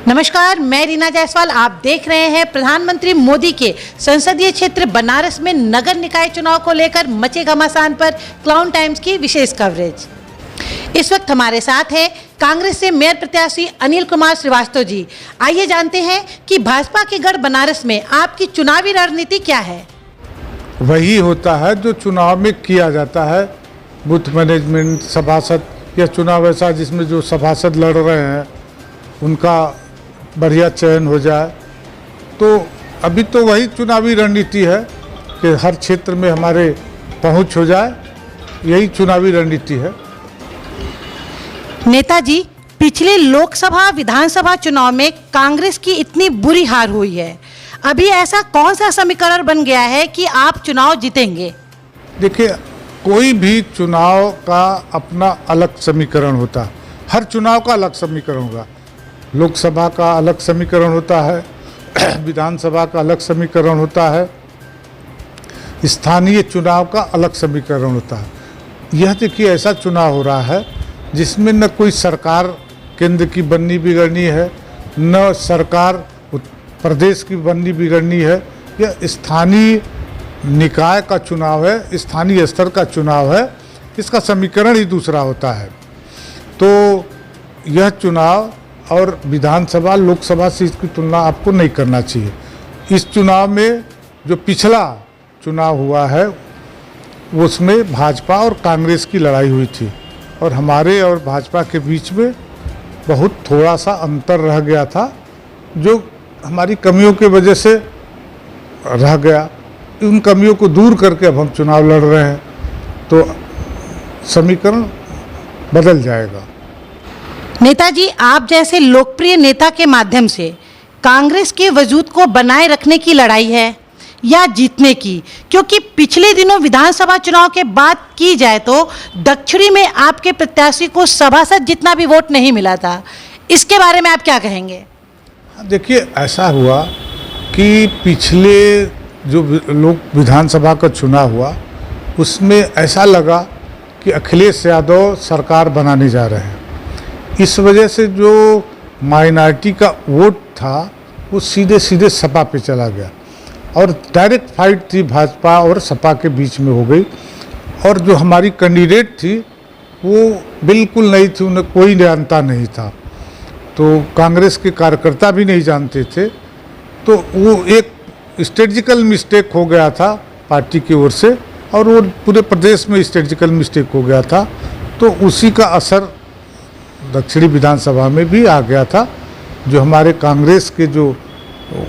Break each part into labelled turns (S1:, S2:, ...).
S1: नमस्कार, मैं रीना जायसवाल। आप देख रहे हैं प्रधानमंत्री मोदी के संसदीय क्षेत्र बनारस में नगर निकाय चुनाव को लेकर मचे घमासान पर क्लाउन टाइम्स की विशेष कवरेज। इस वक्त हमारे साथ है कांग्रेस से मेयर प्रत्याशी अनिल कुमार श्रीवास्तव जी। आइए जानते हैं कि भाजपा के गढ़ बनारस में आपकी चुनावी रणनीति क्या है।
S2: वही होता है जो चुनाव में किया जाता है, बूथ मैनेजमेंट, सभासद या चुनाव ऐसा जिसमें जो सभासद लड़ रहे हैं उनका बढ़िया चयन हो जाए। तो अभी तो वही चुनावी रणनीति है कि हर क्षेत्र में हमारे पहुंच हो जाए, यही चुनावी रणनीति है।
S1: नेताजी, पिछले लोकसभा विधानसभा चुनाव में कांग्रेस की इतनी बुरी हार हुई है, अभी ऐसा कौन सा समीकरण बन गया है कि आप चुनाव जीतेंगे?
S2: देखिए, कोई भी चुनाव का अपना अलग समीकरण होता है, हर चुनाव का अलग समीकरण होगा। लोकसभा का अलग समीकरण होता है, विधानसभा का अलग समीकरण होता है, स्थानीय चुनाव का अलग समीकरण होता है। यह देखिए ऐसा चुनाव हो रहा है जिसमें न कोई सरकार केंद्र की बननी बिगड़नी है, न सरकार प्रदेश की बननी बिगड़नी है। यह स्थानीय निकाय का चुनाव है, स्थानीय स्तर का चुनाव है, इसका समीकरण ही दूसरा होता है। तो यह चुनाव और विधानसभा लोकसभा से इसकी तुलना आपको नहीं करना चाहिए। इस चुनाव में जो पिछला चुनाव हुआ है उसमें भाजपा और कांग्रेस की लड़ाई हुई थी और हमारे और भाजपा के बीच में बहुत थोड़ा सा अंतर रह गया था, जो हमारी कमियों की वजह से रह गया। उन कमियों को दूर करके अब हम चुनाव लड़ रहे हैं, तो समीकरण बदल जाएगा।
S1: नेताजी, आप जैसे लोकप्रिय नेता के माध्यम से कांग्रेस के वजूद को बनाए रखने की लड़ाई है या जीतने की? क्योंकि पिछले दिनों विधानसभा चुनाव के बात की जाए तो दक्षिणी में आपके प्रत्याशी को सभासद जितना भी वोट नहीं मिला था, इसके बारे में आप क्या कहेंगे?
S2: देखिए, ऐसा हुआ कि पिछले जो लोक विधानसभा का चुनाव हुआ उसमें ऐसा लगा कि अखिलेश यादव सरकार बनाने जा रहे हैं। इस वजह से जो माइनॉरिटी का वोट था वो सीधे सीधे सपा पे चला गया और डायरेक्ट फाइट थी भाजपा और सपा के बीच में हो गई। और जो हमारी कैंडिडेट थी वो बिल्कुल नहीं थी, उन्हें कोई जानता नहीं था, तो कांग्रेस के कार्यकर्ता भी नहीं जानते थे। तो वो एक स्ट्रेटजिकल मिस्टेक हो गया था पार्टी की ओर से और वो पूरे प्रदेश में स्ट्रेटजिकल मिस्टेक हो गया था। तो उसी का असर दक्षिणी विधानसभा में भी आ गया था। जो हमारे कांग्रेस के जो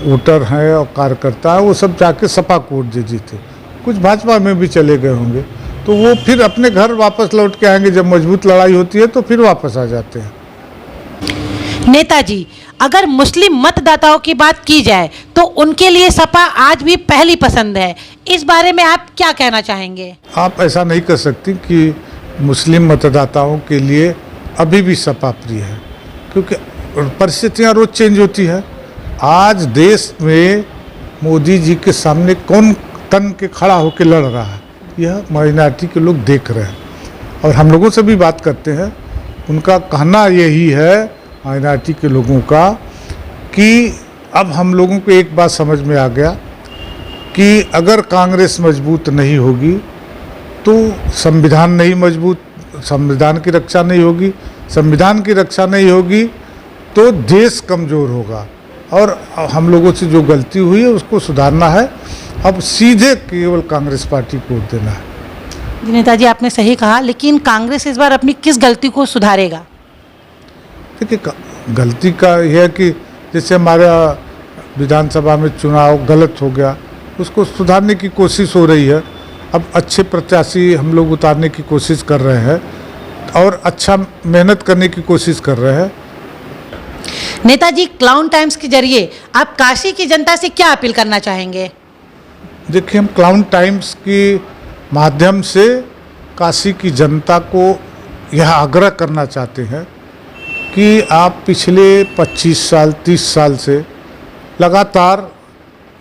S2: वोटर हैं और कार्यकर्ता हैं वो सब जाके सपा को वोट दे जीते, कुछ भाजपा में भी चले गए होंगे। तो वो फिर अपने घर वापस लौट के आएंगे, जब मजबूत लड़ाई होती है तो फिर वापस आ जाते हैं।
S1: नेताजी, अगर मुस्लिम मतदाताओं की बात की जाए तो उनके लिए सपा आज भी पहली पसंद है, इस बारे में आप क्या कहना चाहेंगे?
S2: आप ऐसा नहीं कर सकती कि मुस्लिम मतदाताओं के लिए अभी भी सपा प्रिय है, क्योंकि परिस्थितियाँ रोज चेंज होती है। आज देश में मोदी जी के सामने कौन तन के खड़ा होकर लड़ रहा है, यह माइनॉरिटी के लोग देख रहे हैं और हम लोगों से भी बात करते हैं। उनका कहना यही है माइनॉरिटी के लोगों का कि अब हम लोगों को एक बात समझ में आ गया कि अगर कांग्रेस मजबूत नहीं होगी तो संविधान नहीं मजबूत, संविधान की रक्षा नहीं होगी, संविधान की रक्षा नहीं होगी तो देश कमज़ोर होगा और हम लोगों से जो गलती हुई है उसको सुधारना है। अब सीधे केवल कांग्रेस पार्टी को वोट देना है।
S1: नेताजी, आपने सही कहा, लेकिन कांग्रेस इस बार अपनी किस गलती को सुधारेगा?
S2: देखिए, गलती का यह है कि जैसे हमारा विधानसभा में चुनाव गलत हो गया, उसको सुधारने की कोशिश हो रही है। अब अच्छे प्रत्याशी हम लोग उतारने की कोशिश कर रहे हैं और अच्छा मेहनत करने की कोशिश कर रहे हैं।
S1: नेताजी, क्लाउन टाइम्स के जरिए आप काशी की जनता से क्या अपील करना चाहेंगे?
S2: देखिए, हम क्लाउन टाइम्स के माध्यम से काशी की जनता को यह आग्रह करना चाहते हैं कि आप पिछले 25 साल 30 साल से लगातार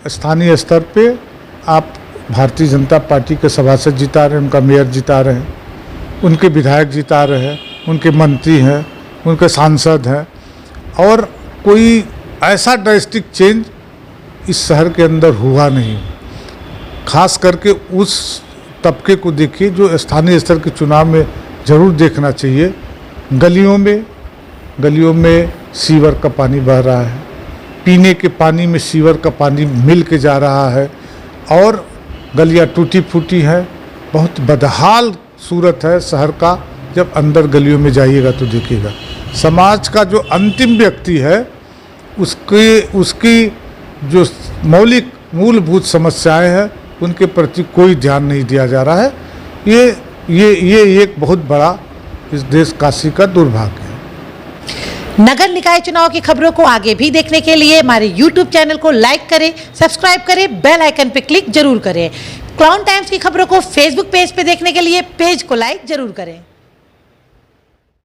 S2: स्थानीय स्तर पे आप भारतीय जनता पार्टी के सभासद जिता रहे हैं, उनका मेयर जिता रहे हैं, उनके विधायक जिता रहे हैं, उनके मंत्री हैं, उनके सांसद हैं और कोई ऐसा ड्रास्टिक चेंज इस शहर के अंदर हुआ नहीं। खास करके उस तबके को देखिए जो स्थानीय स्तर के चुनाव में ज़रूर देखना चाहिए। गलियों में सीवर का पानी बह रहा है, पीने के पानी में सीवर का पानी मिल के जा रहा है और गलियां टूटी फूटी है। बहुत बदहाल सूरत है शहर का। जब अंदर गलियों में जाइएगा तो देखिएगा समाज का जो अंतिम व्यक्ति है उसकी जो मूलभूत समस्याएं हैं उनके प्रति कोई ध्यान नहीं दिया जा रहा है। ये एक बहुत बड़ा इस देश काशी का दुर्भाग्य है।
S1: नगर निकाय चुनाव की खबरों को आगे भी देखने के लिए हमारे YouTube चैनल को लाइक करें, सब्सक्राइब करें, बेल आइकन पे क्लिक जरूर करें। क्लाउन टाइम्स की खबरों को Facebook पेज पे देखने के लिए पेज को लाइक जरूर करें।